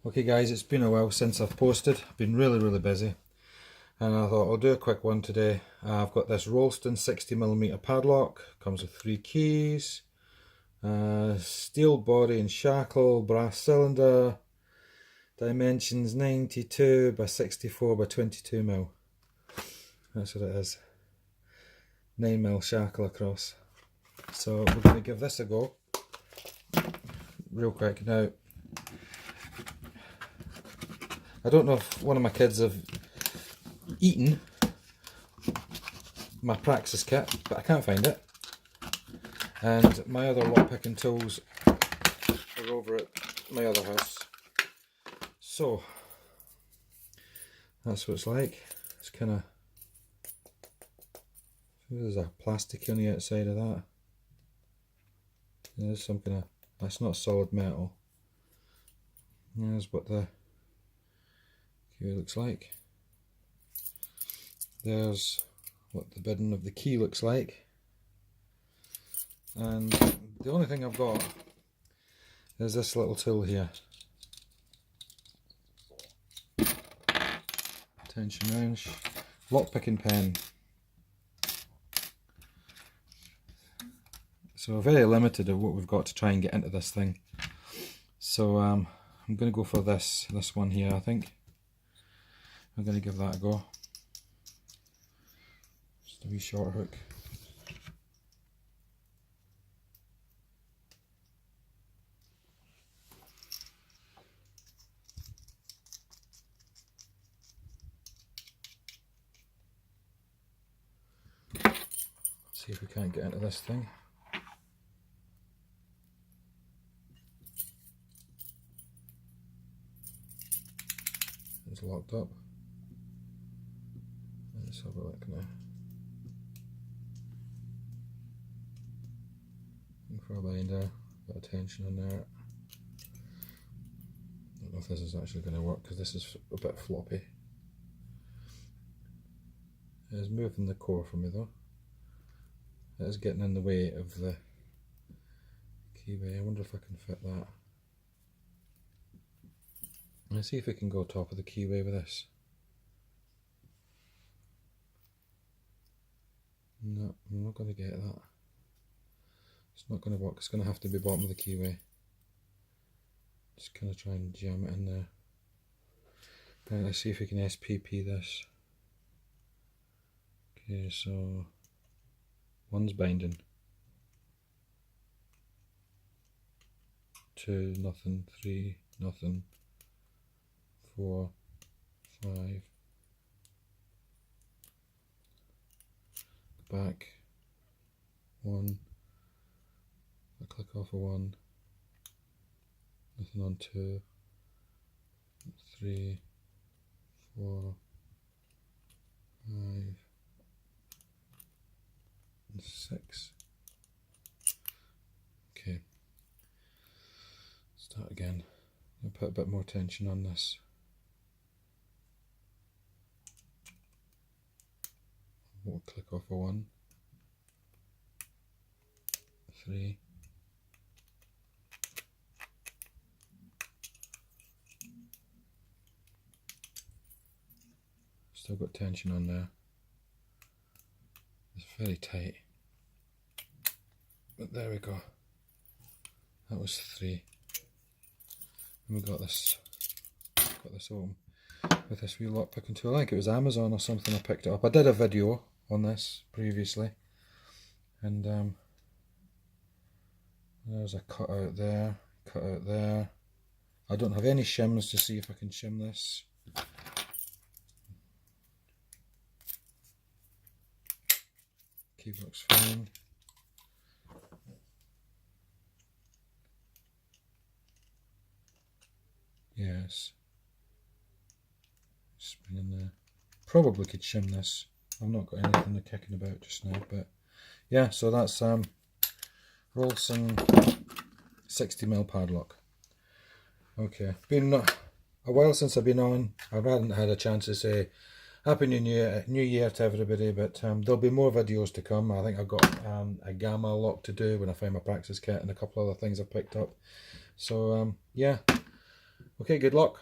Okay guys, it's been a while since I've posted. I've been really busy, and I thought I'll do a quick one today. I've got this Rolson 60mm padlock, comes with 3 keys, steel body and shackle, brass cylinder, dimensions 92 by 64 by 22mm. That's what it is, 9mm shackle across. So we're going to give this a go real quick. Now, I don't know if one of my kids have eaten my Praxis kit, but I can't find it. And my other lockpicking tools are over at my other house. So, that's what it's like. It's kind of... There's a plastic on the outside of that. There's some kind of... That's not solid metal. There's what the key looks like. There's what the bidding of the key looks like. And the only thing I've got is this little tool here. Tension wrench, lockpicking pen. So very limited of what we've got to try and get into this thing. So I'm going to go for this one here. I think I'm going to give that a go. Just a wee short hook. See if we can't get into this thing. It's locked up. Let's have a look now. For a binder, bit of tension in there. I don't know if this is actually going to work because this is a bit floppy. It is moving the core for me though. It is getting in the way of the keyway. I wonder if I can fit that. Let's see if we can go top of the keyway with this. No, I'm not going to get that. It's not going to work. It's going to have to be bottom of the keyway. Just kind of try and jam it in there. Right, let's see if we can SPP this. Okay, so one's binding. 2, nothing. 3, nothing. 4, 5. Back. 1. I click off a 1. Nothing on 2. 3, 4, 5, and 6. Okay. Start again. I'll put a bit more tension on this. We'll click off a 1. 3. Still got tension on there. It's very tight. But there we go. That was 3. And we got this open with this wee lockpicking tool. I think it was Amazon or something. I picked it up. I did a video on this previously, and there's a cut out there, cut out there. I don't have any shims to see if I can shim this. Keyboard's fine. Yes. Spring in there. Probably could shim this. I've not got anything to kicking about just now, but yeah, so that's Rolson 60mm padlock. Okay, been a while since I've been on. I haven't had a chance to say Happy New Year to everybody, but there'll be more videos to come. I think I've got a gamma lock to do when I find my Praxis kit and a couple other things I've picked up. So yeah, Okay, good luck.